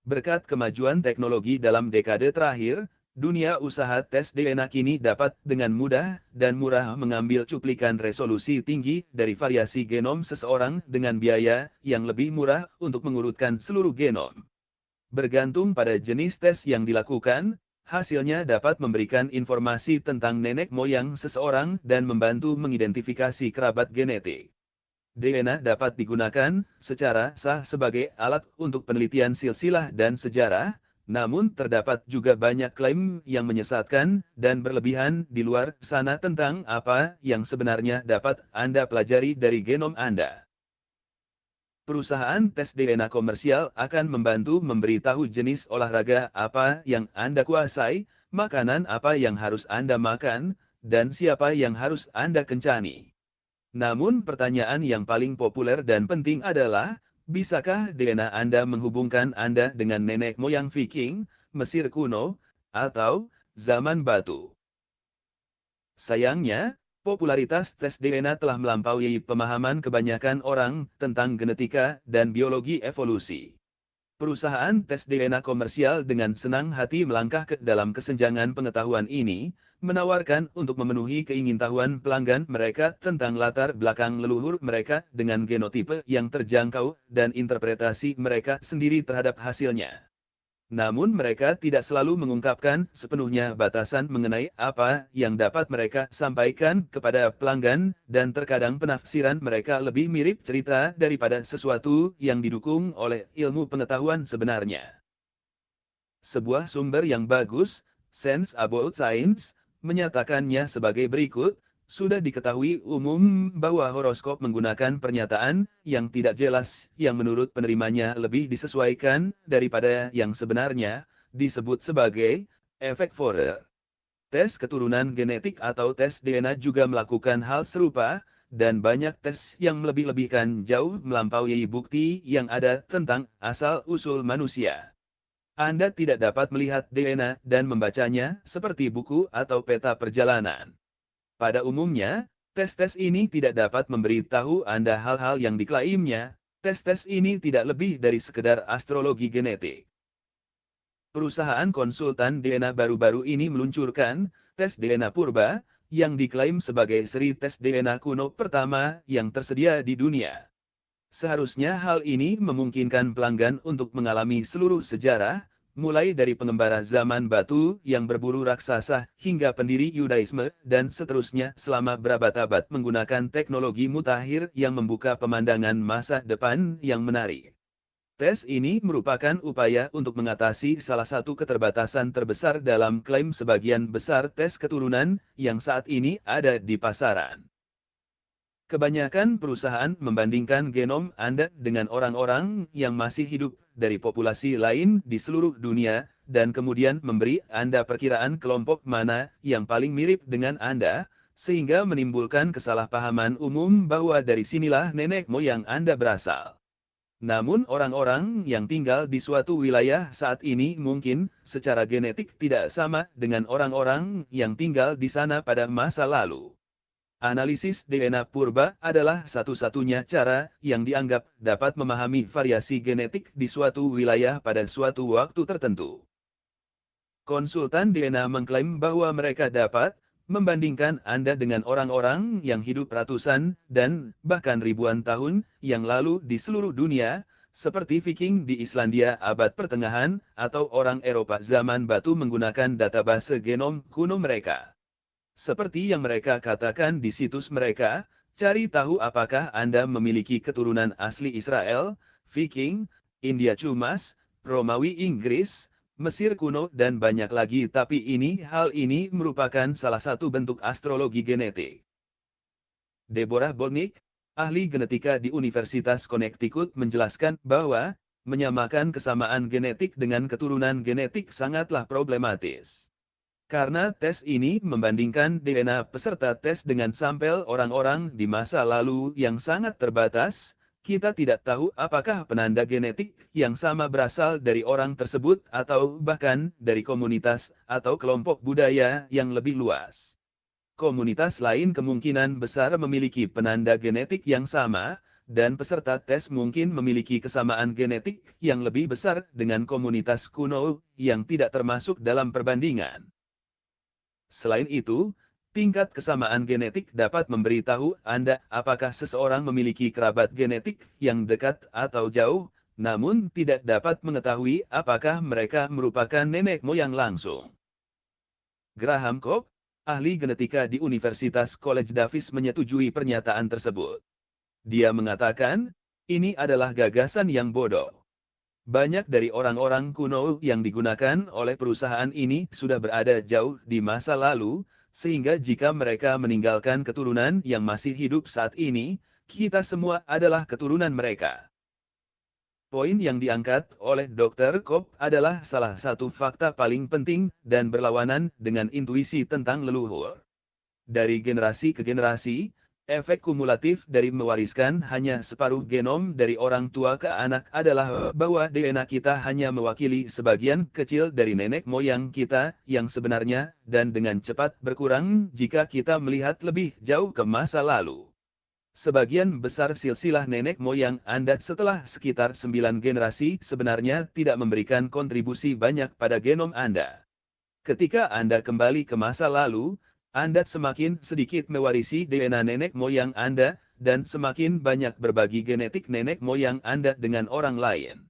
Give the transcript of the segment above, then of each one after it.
Berkat kemajuan teknologi dalam dekade terakhir, dunia usaha tes DNA kini dapat dengan mudah dan murah mengambil cuplikan resolusi tinggi dari variasi genom seseorang dengan biaya yang lebih murah untuk mengurutkan seluruh genom. Bergantung pada jenis tes yang dilakukan, hasilnya dapat memberikan informasi tentang nenek moyang seseorang dan membantu mengidentifikasi kerabat genetik. DNA dapat digunakan secara sah sebagai alat untuk penelitian silsilah dan sejarah, namun terdapat juga banyak klaim yang menyesatkan dan berlebihan di luar sana tentang apa yang sebenarnya dapat Anda pelajari dari genom Anda. Perusahaan tes DNA komersial akan membantu memberitahu jenis olahraga apa yang Anda kuasai, makanan apa yang harus Anda makan, dan siapa yang harus Anda kencani. Namun pertanyaan yang paling populer dan penting adalah, bisakah DNA Anda menghubungkan Anda dengan nenek moyang Viking, Mesir kuno, atau zaman batu? Sayangnya, popularitas tes DNA telah melampaui pemahaman kebanyakan orang tentang genetika dan biologi evolusi. Perusahaan tes DNA komersial dengan senang hati melangkah ke dalam kesenjangan pengetahuan ini, menawarkan untuk memenuhi keingintahuan pelanggan mereka tentang latar belakang leluhur mereka dengan genotipe yang terjangkau dan interpretasi mereka sendiri terhadap hasilnya. Namun mereka tidak selalu mengungkapkan sepenuhnya batasan mengenai apa yang dapat mereka sampaikan kepada pelanggan dan terkadang penafsiran mereka lebih mirip cerita daripada sesuatu yang didukung oleh ilmu pengetahuan sebenarnya. Sebuah sumber yang bagus, Sense About Science, menyatakannya sebagai berikut, sudah diketahui umum bahwa horoskop menggunakan pernyataan yang tidak jelas yang menurut penerimanya lebih disesuaikan daripada yang sebenarnya, disebut sebagai efek Forer. Tes keturunan genetik atau tes DNA juga melakukan hal serupa, dan banyak tes yang melebih-lebihkan jauh melampaui bukti yang ada tentang asal-usul manusia. Anda tidak dapat melihat DNA dan membacanya seperti buku atau peta perjalanan. Pada umumnya, tes-tes ini tidak dapat memberitahu Anda hal-hal yang diklaimnya. Tes-tes ini tidak lebih dari sekedar astrologi genetik. Perusahaan konsultan DNA baru-baru ini meluncurkan tes DNA purba, yang diklaim sebagai seri tes DNA kuno pertama yang tersedia di dunia. Seharusnya hal ini memungkinkan pelanggan untuk mengalami seluruh sejarah, mulai dari pengembara zaman batu yang berburu raksasa hingga pendiri Yudaisme dan seterusnya selama berabad-abad menggunakan teknologi mutakhir yang membuka pemandangan masa depan yang menarik. Tes ini merupakan upaya untuk mengatasi salah satu keterbatasan terbesar dalam klaim sebagian besar tes keturunan yang saat ini ada di pasaran. Kebanyakan perusahaan membandingkan genom Anda dengan orang-orang yang masih hidup dari populasi lain di seluruh dunia, dan kemudian memberi Anda perkiraan kelompok mana yang paling mirip dengan Anda, sehingga menimbulkan kesalahpahaman umum bahwa dari sinilah nenek moyang Anda berasal. Namun orang-orang yang tinggal di suatu wilayah saat ini mungkin secara genetik tidak sama dengan orang-orang yang tinggal di sana pada masa lalu. Analisis DNA purba adalah satu-satunya cara yang dianggap dapat memahami variasi genetik di suatu wilayah pada suatu waktu tertentu. Konsultan DNA mengklaim bahwa mereka dapat membandingkan Anda dengan orang-orang yang hidup ratusan dan bahkan ribuan tahun yang lalu di seluruh dunia, seperti Viking di Islandia abad pertengahan atau orang Eropa zaman batu menggunakan database genom kuno mereka. Seperti yang mereka katakan di situs mereka, cari tahu apakah Anda memiliki keturunan asli Israel, Viking, India Cumas, Romawi Inggris, Mesir kuno dan banyak lagi, tapi hal ini merupakan salah satu bentuk astrologi genetik. Deborah Bolnick, ahli genetika di Universitas Connecticut menjelaskan bahwa menyamakan kesamaan genetik dengan keturunan genetik sangatlah problematis. Karena tes ini membandingkan DNA peserta tes dengan sampel orang-orang di masa lalu yang sangat terbatas, kita tidak tahu apakah penanda genetik yang sama berasal dari orang tersebut atau bahkan dari komunitas atau kelompok budaya yang lebih luas. Komunitas lain kemungkinan besar memiliki penanda genetik yang sama, dan peserta tes mungkin memiliki kesamaan genetik yang lebih besar dengan komunitas kuno yang tidak termasuk dalam perbandingan. Selain itu, tingkat kesamaan genetik dapat memberitahu Anda apakah seseorang memiliki kerabat genetik yang dekat atau jauh, namun tidak dapat mengetahui apakah mereka merupakan nenek moyang langsung. Graham Cobb, ahli genetika di Universitas College Davis menyetujui pernyataan tersebut. Dia mengatakan, ini adalah gagasan yang bodoh. Banyak dari orang-orang kuno yang digunakan oleh perusahaan ini sudah berada jauh di masa lalu, sehingga jika mereka meninggalkan keturunan yang masih hidup saat ini, kita semua adalah keturunan mereka. Poin yang diangkat oleh Dr. Cobb adalah salah satu fakta paling penting dan berlawanan dengan intuisi tentang leluhur. Dari generasi ke generasi, efek kumulatif dari mewariskan hanya separuh genom dari orang tua ke anak adalah bahwa DNA kita hanya mewakili sebagian kecil dari nenek moyang kita yang sebenarnya dan dengan cepat berkurang jika kita melihat lebih jauh ke masa lalu. Sebagian besar silsilah nenek moyang Anda setelah sekitar 9 generasi sebenarnya tidak memberikan kontribusi banyak pada genom Anda. Ketika Anda kembali ke masa lalu, Anda semakin sedikit mewarisi DNA nenek moyang Anda, dan semakin banyak berbagi genetik nenek moyang Anda dengan orang lain.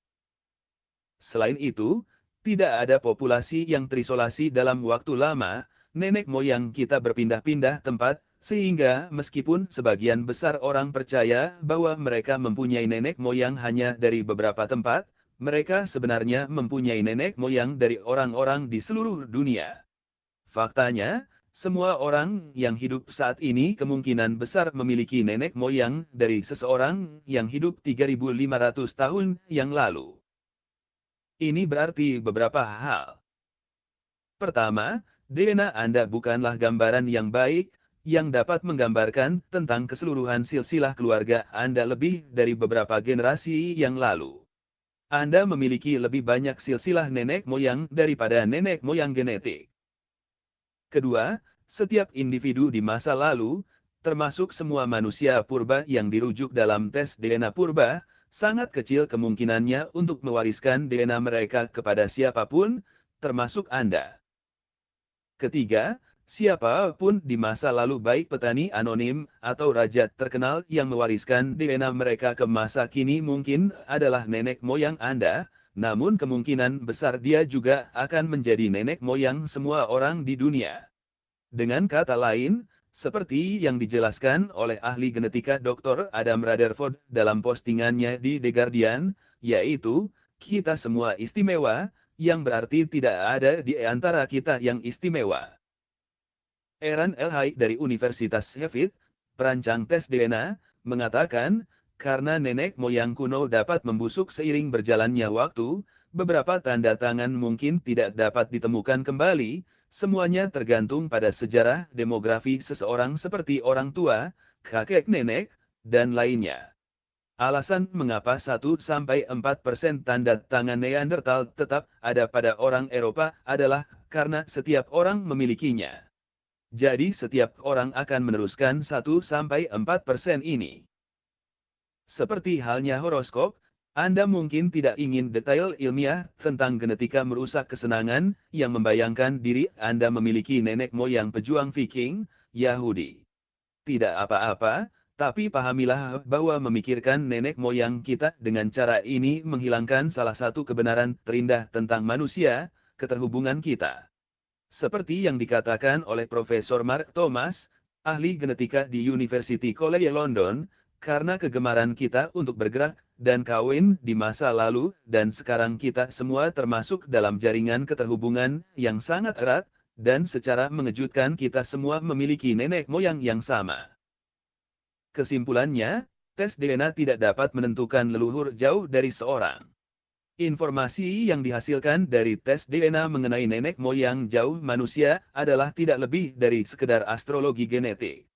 Selain itu, tidak ada populasi yang terisolasi dalam waktu lama, nenek moyang kita berpindah-pindah tempat, sehingga meskipun sebagian besar orang percaya bahwa mereka mempunyai nenek moyang hanya dari beberapa tempat, mereka sebenarnya mempunyai nenek moyang dari orang-orang di seluruh dunia. Faktanya, semua orang yang hidup saat ini kemungkinan besar memiliki nenek moyang dari seseorang yang hidup 3.500 tahun yang lalu. Ini berarti beberapa hal. Pertama, DNA Anda bukanlah gambaran yang baik, yang dapat menggambarkan tentang keseluruhan silsilah keluarga Anda lebih dari beberapa generasi yang lalu. Anda memiliki lebih banyak silsilah nenek moyang daripada nenek moyang genetik. Kedua, setiap individu di masa lalu, termasuk semua manusia purba yang dirujuk dalam tes DNA purba, sangat kecil kemungkinannya untuk mewariskan DNA mereka kepada siapapun, termasuk Anda. Ketiga, siapapun di masa lalu baik petani anonim atau raja terkenal yang mewariskan DNA mereka ke masa kini mungkin adalah nenek moyang Anda, namun kemungkinan besar dia juga akan menjadi nenek moyang semua orang di dunia. Dengan kata lain, seperti yang dijelaskan oleh ahli genetika Dr. Adam Rutherford dalam postingannya di The Guardian, yaitu, kita semua istimewa, yang berarti tidak ada di antara kita yang istimewa. Eran Elhai dari Universitas Sheffield, perancang tes DNA, mengatakan, karena nenek moyang kuno dapat membusuk seiring berjalannya waktu, beberapa tanda tangan mungkin tidak dapat ditemukan kembali, semuanya tergantung pada sejarah demografi seseorang seperti orang tua, kakek nenek, dan lainnya. Alasan mengapa 1-4% tanda tangan Neandertal tetap ada pada orang Eropa adalah karena setiap orang memilikinya. Jadi setiap orang akan meneruskan 1-4% ini. Seperti halnya horoskop, Anda mungkin tidak ingin detail ilmiah tentang genetika merusak kesenangan yang membayangkan diri Anda memiliki nenek moyang pejuang Viking, Yahudi. Tidak apa-apa, tapi pahamilah bahwa memikirkan nenek moyang kita dengan cara ini menghilangkan salah satu kebenaran terindah tentang manusia, keterhubungan kita. Seperti yang dikatakan oleh Profesor Mark Thomas, ahli genetika di University College London, karena kegemaran kita untuk bergerak dan kawin di masa lalu dan sekarang kita semua termasuk dalam jaringan keterhubungan yang sangat erat, dan secara mengejutkan kita semua memiliki nenek moyang yang sama. Kesimpulannya, tes DNA tidak dapat menentukan leluhur jauh dari seorang. Informasi yang dihasilkan dari tes DNA mengenai nenek moyang jauh manusia adalah tidak lebih dari sekedar astrologi genetik.